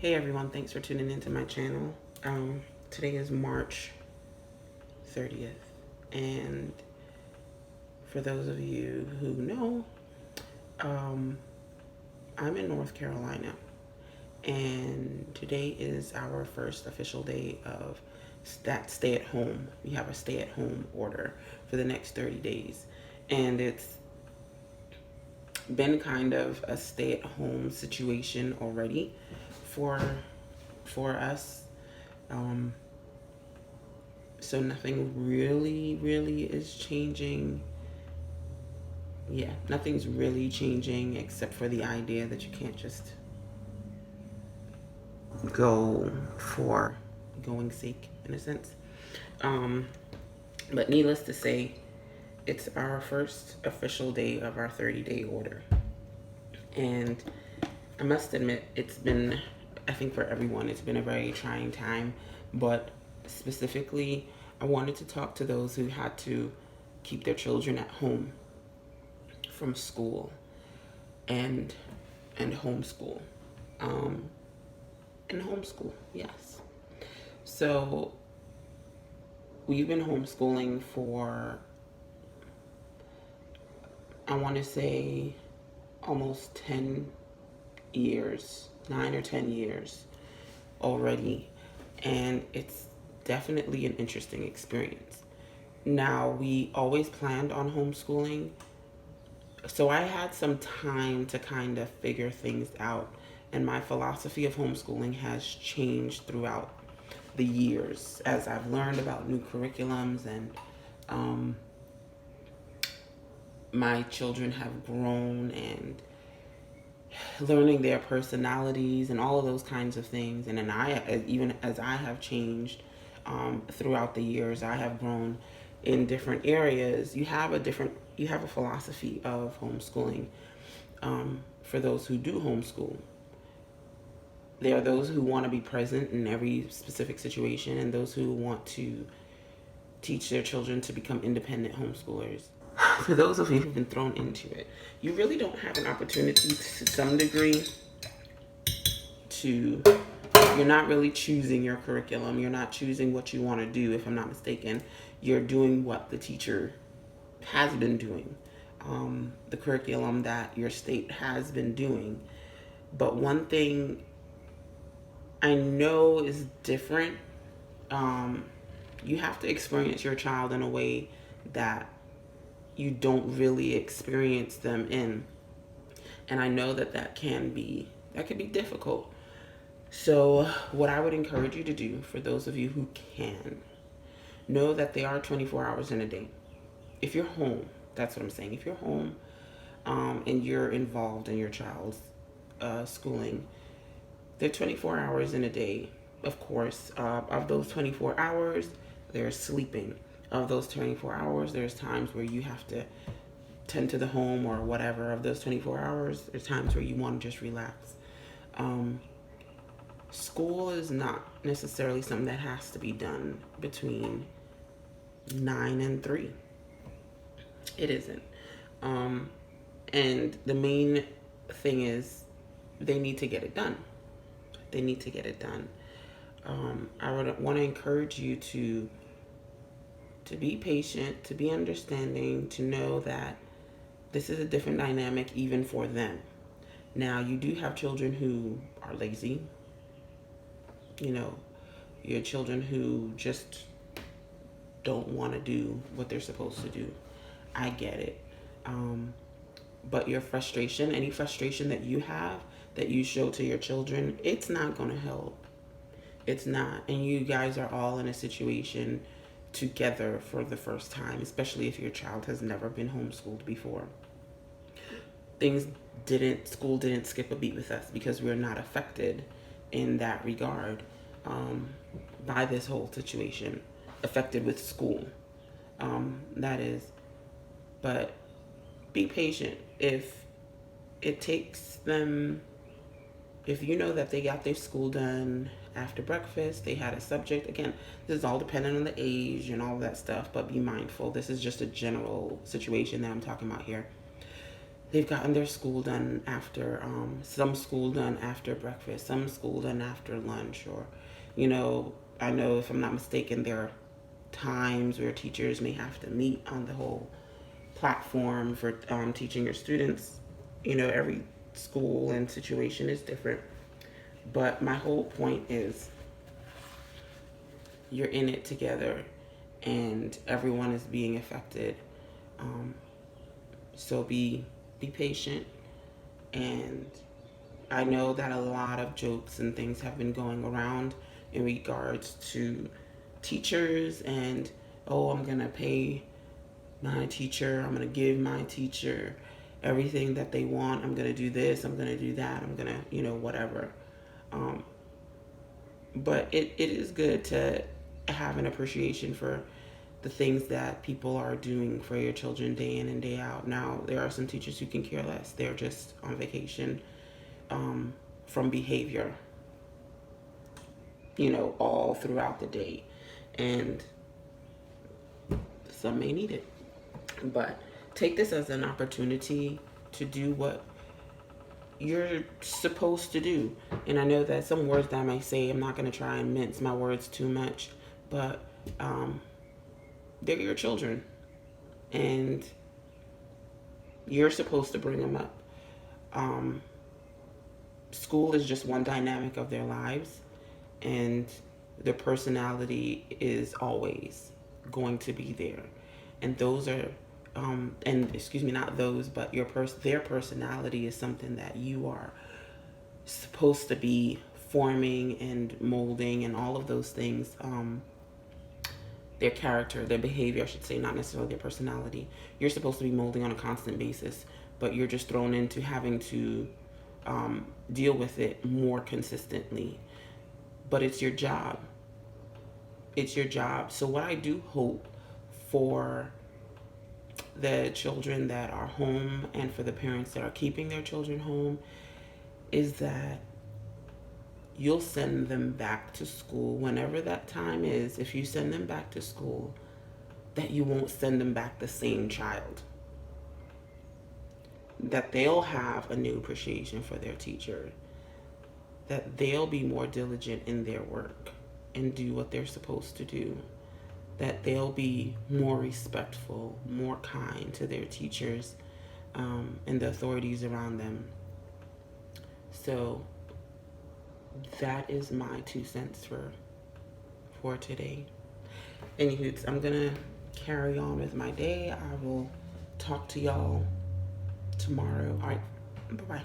Hey everyone, thanks for tuning into my channel. Today is March 30th, and for those of you who know, I'm in North Carolina, and today is our first official day of that stay at home. We have a stay at home order for the next 30 days, and it's been kind of a stay at home situation already for us. So nothing really is changing. Yeah, nothing's really changing except for the idea that you can't just go for going's sake, in a sense. But needless to say, it's our first official day of our 30-day order. And I must admit, it's been, I think for everyone, it's been a very trying time. But specifically, I wanted to talk to those who had to keep their children at home from school and homeschool. And homeschool, yes. So we've been homeschooling for, I want to say, almost 10 years, 9 or 10 years already. And it's definitely an interesting experience. Now, we always planned on homeschooling, so I had some time to kind of figure things out. And my philosophy of homeschooling has changed throughout the years as I've learned about new curriculums and my children have grown and learning their personalities and all of those kinds of things. And then even as I have changed throughout the years, I have grown in different areas. You have a philosophy of homeschooling. For those who do homeschool, there are those who want to be present in every specific situation, and those who want to teach their children to become independent homeschoolers. For those of you who've been thrown into it, you really don't have an opportunity to some degree you're not really choosing your curriculum. You're not choosing what you want to do, if I'm not mistaken. You're doing what the teacher has been doing, the curriculum that your state has been doing. But one thing I know is different. You have to experience your child in a way that you don't really experience them in. And I know that can be difficult. So what I would encourage you to do, for those of you who can, know that they are 24 hours in a day. If you're home, that's what I'm saying. If you're home and you're involved in your child's schooling, they're 24 hours in a day. Of course, of those 24 hours, they're sleeping. Of those 24 hours, there's times where you have to tend to the home or whatever. Of those 24 hours, there's times where you want to just relax. School is not necessarily something that has to be done between 9 and 3. It isn't. And the main thing is they need to get it done. They need to get it done. I would want to encourage you to be patient, to be understanding, to know that this is a different dynamic even for them. Now, you do have children who are lazy. Your children who just don't want to do what they're supposed to do. I get it. But your frustration, any frustration that you have, that you show to your children, it's not going to help. It's not. And you guys are all in a situation together for the first time, especially if your child has never been homeschooled before. School didn't skip a beat with us because we're not affected in that regard by this whole situation. Affected with school, that is. But be patient. If it takes them, if you know that they got their school done after breakfast, they had a subject. Again, this is all dependent on the age and all of that stuff, but be mindful. This is just a general situation that I'm talking about here. they've gotten their school done after, some school done after breakfast, some school done after lunch, or, I know, if I'm not mistaken, there are times where teachers may have to meet on the whole platform for teaching your students. Every school and situation is different. But my whole point is you're in it together and everyone is being affected. So be patient. And I know that a lot of jokes and things have been going around in regards to teachers and, oh, I'm going to pay my teacher, I'm going to give my teacher everything that they want, I'm going to do this, I'm going to do that, I'm going to, whatever. But it is good to have an appreciation for the things that people are doing for your children day in and day out. Now, there are some teachers who can care less. They're just on vacation from behavior, all throughout the day. And some may need it. But take this as an opportunity to do what you're supposed to do. And I know that some words that I might say, I'm not going to try and mince my words too much, but they're your children. And you're supposed to bring them up. School is just one dynamic of their lives. And their personality is always going to be there. And those are and excuse me, not those, but their personality is something that you are supposed to be forming and molding, and all of those things. Their character, their behavior, I should say, not necessarily their personality. You're supposed to be molding on a constant basis, but you're just thrown into having to deal with it more consistently. But it's your job. It's your job. So what I do hope for the children that are home and for the parents that are keeping their children home is that you'll send them back to school whenever that time is. If you send them back to school, that you won't send them back the same child. That they'll have a new appreciation for their teacher. That they'll be more diligent in their work and do what they're supposed to do. That they'll be more respectful, more kind to their teachers and the authorities around them. So that is my 2 cents for today. Anywho, I'm gonna carry on with my day. I will talk to y'all tomorrow. All right, bye-bye.